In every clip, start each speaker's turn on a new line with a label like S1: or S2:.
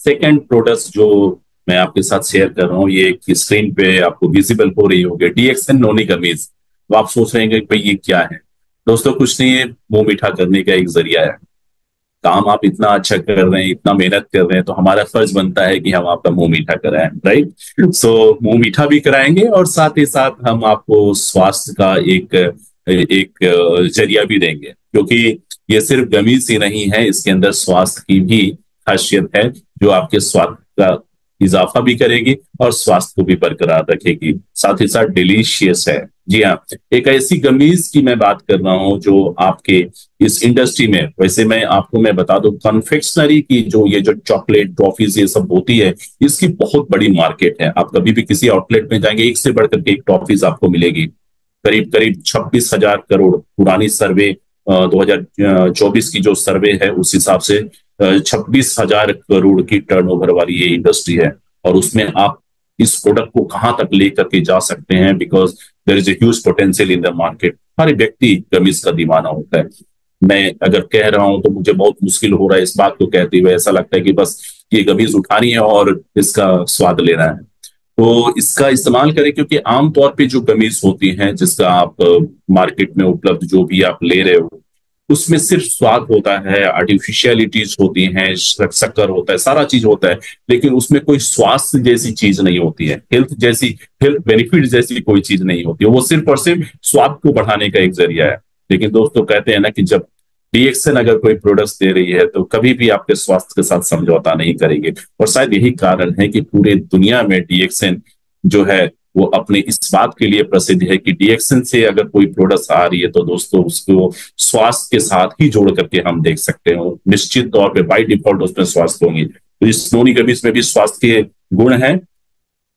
S1: Second product जो मैं आपके साथ शेयर कर रहा हूँ, ये स्क्रीन पे आपको विजिबल हो रही होगी, डीएक्सएन नोनी गमीज। तो आप सोच रहे हैं कि भाई ये क्या है। दोस्तों कुछ नहीं, ये मुंह मीठा करने का एक जरिया है। काम आप इतना अच्छा कर रहे हैं, इतना मेहनत कर रहे हैं, तो हमारा फर्ज बनता है कि हम आपका मुंह मीठा कराएं, राइट। सो मुंह मीठा भी कराएंगे और साथ ही साथ हम आपको स्वास्थ्य का एक एक जरिया भी देंगे, क्योंकि ये सिर्फ गमीज ही नहीं है, इसके अंदर स्वास्थ्य की भी खासियत है, जो आपके स्वास्थ्य का इजाफा भी करेगी और स्वास्थ्य को भी बरकरार रखेगी, साथ ही साथ डिलीशियस है। जी हाँ, एक ऐसी गमीज की मैं बात कर रहा हूँ जो आपके इस इंडस्ट्री में, वैसे मैं बता दूं, कन्फेक्शनरी की जो ये जो चॉकलेट टॉफीज ये सब होती है, इसकी बहुत बड़ी मार्केट है। आप कभी भी किसी आउटलेट में जाएंगे, एक से बढ़कर के एक टॉफीज आपको मिलेगी। करीब करीब 26,000 करोड़, पुरानी सर्वे 2024 की जो सर्वे है उस हिसाब से 26,000 करोड़ की टर्नओवर वाली ये इंडस्ट्री है। और उसमें आप इस प्रोडक्ट को कहां तक लेकर के जा सकते हैं, because there is huge potential in the market. हर व्यक्ति गमीज का दीवाना होता है। मैं अगर कह रहा हूं तो मुझे बहुत मुश्किल हो रहा है इस बात को कहते हुए, ऐसा लगता है कि बस ये गमीज उठानी है और इसका स्वाद लेना है। तो इसका इस्तेमाल करें, क्योंकि आमतौर पे जो गमीज होती हैं जिसका आप मार्केट में उपलब्ध जो भी आप ले रहे हो, उसमें सिर्फ स्वाद होता है, आर्टिफिशियलिटीज होती हैं, शक्कर होता है, सारा चीज होता है, लेकिन उसमें कोई स्वास्थ्य जैसी चीज नहीं होती है, हेल्थ बेनिफिट जैसी कोई चीज नहीं होती है। वो सिर्फ और सिर्फ स्वाद को बढ़ाने का एक जरिया है। लेकिन दोस्तों कहते हैं ना कि जब डीएक्सएन अगर कोई प्रोडक्ट्स दे रही है तो कभी भी आपके स्वास्थ्य के साथ समझौता नहीं करेंगे। और शायद यही कारण है कि पूरे दुनिया में डीएक्सएन जो है वो अपने इस बात के लिए प्रसिद्ध है कि डीएक्सएन से अगर कोई प्रोडक्ट आ रही है तो दोस्तों उसको स्वास्थ्य के साथ ही जोड़ करके हम देख सकते हो। निश्चित तौर पे बाय डिफॉल्ट उसमें स्वास्थ्य होंगे, तो इस नोनी गमीज में भी स्वास्थ्य के गुण हैं।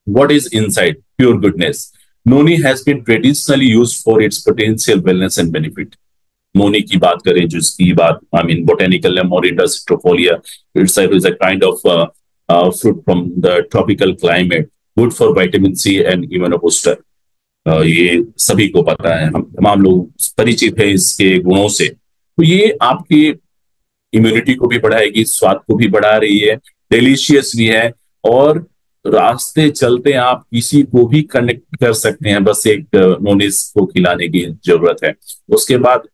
S1: What is inside? Pure goodness. Noni has been traditionally used for its potential wellness and benefit. नोनी की बात करें, जिसकी बात I mean botanical name Morinda citrifolia, it's a kind of fruit from the tropical climate, good for vitamin C and immunobooster. ये सभी को पता है, हम तमाम लोग परिचित है इसके गुणों से। तो ये आपकी इम्यूनिटी को भी बढ़ाएगी, स्वाद को भी बढ़ा रही है, डिलीशियस भी है, और रास्ते चलते आप किसी को भी कनेक्ट कर सकते हैं, बस एक नोनिस को खिलाने की जरूरत है। उसके बाद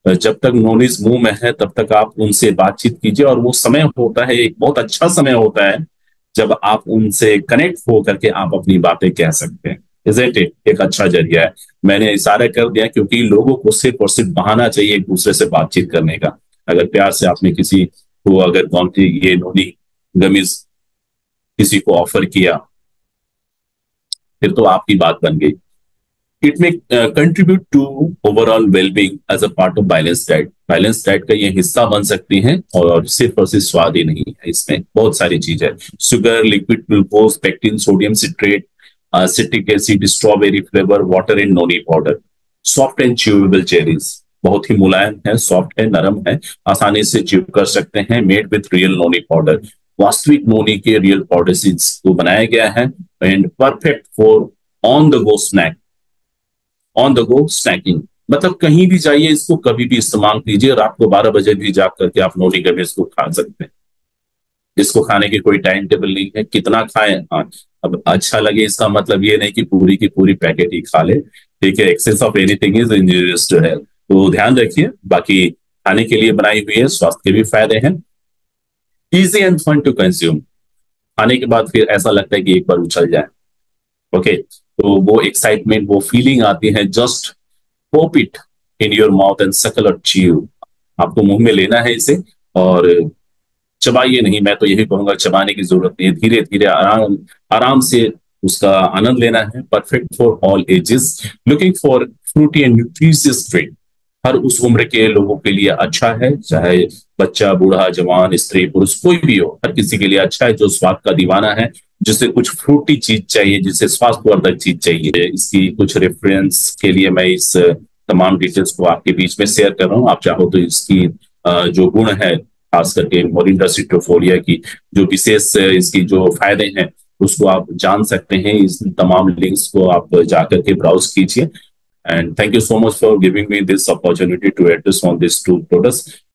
S1: जब तक नोनिस मुंह में है तब तक आप उनसे बातचीत कीजिए, और वो समय होता है, एक बहुत अच्छा समय होता है जब आप उनसे कनेक्ट हो करके आप अपनी बातें कह सकते हैं। Isn't it? एक अच्छा जरिया है। मैंने इशारा कर दिया क्योंकि लोगों को सिर्फ और सिर्फ बहाना चाहिए एक दूसरे से बातचीत करने का। अगर प्यार से आपने किसी को अगर कौन सी ये नोनी गमीज किसी को ऑफर किया, फिर तो आपकी बात बन गई। इट में contribute to overall wellbeing as a part of balance diet. Balance diet का ये हिस्सा बन सकती हैं, और सिर्फ स्वाद ही नहीं है, इसमें बहुत सारी चीज है। Sugar, liquid glucose, pectin, sodium citrate, citric acid, strawberry flavour, water and noni powder. Soft and chewable cherries, बहुत ही मुलायम है, सॉफ्ट है, नरम है, आसानी से च्यू कर सकते हैं। Made with real noni powder, वास्तविक नोनी के रियल पाउडर से इसको बनाया गया है। And perfect for on the go snack, on the go snacking, मतलब कहीं भी जाइए इसको कभी भी इस्तेमाल कीजिए। रात को 12 बजे भी जाग करके आप नोनी गमीज को खा सकते हैं। इसको खाने की कोई टाइम टेबल नहीं है, कितना खाएं। हाँ, अब अच्छा लगे इसका मतलब ये नहीं कि पूरी की पूरी पैकेट ही खा ले, ठीक है। Excess of anything is injurious to health, तो ध्यान रखिए। बाकी खाने के लिए बनाई हुई है, स्वास्थ्य के भी फायदे हैं। Easy and fun to consume, खाने के बाद फिर ऐसा लगता है कि एक बार उछल जाए। ओके, तो वो एक्साइटमेंट, वो फीलिंग आती है। Just pop it in your mouth and सकल और च्यू। आपको मुंह में लेना है इसे, और चबाइए नहीं, मैं तो यही कहूंगा चबाने की जरूरत नहीं है, धीरे धीरे आराम आराम से उसका आनंद लेना है। Perfect for all ages, looking for fruity and nutritious treat. हर उस उम्र के लोगों के लिए अच्छा है, चाहे बच्चा, बूढ़ा, जवान, स्त्री, पुरुष, कोई भी हो, हर किसी के लिए अच्छा है जो स्वाद का दीवाना है, जिसे कुछ फ्रूटी चीज चाहिए, जिसे स्वास्थ्यवर्धक चीज चाहिए। इसकी कुछ रेफरेंस के लिए मैं इस तमाम डिटेल्स को आपके बीच में शेयर कर रहा हूँ। आप चाहो तो इसकी जो गुण है, खास करके मोरिंडा सिट्रोफोलिया की जो विशेष इसकी जो फायदे हैं, उसको आप जान सकते हैं। इस तमाम लिंक्स को आप जाकर के ब्राउज कीजिए। And thank you so much for giving me this opportunity to address on these two products.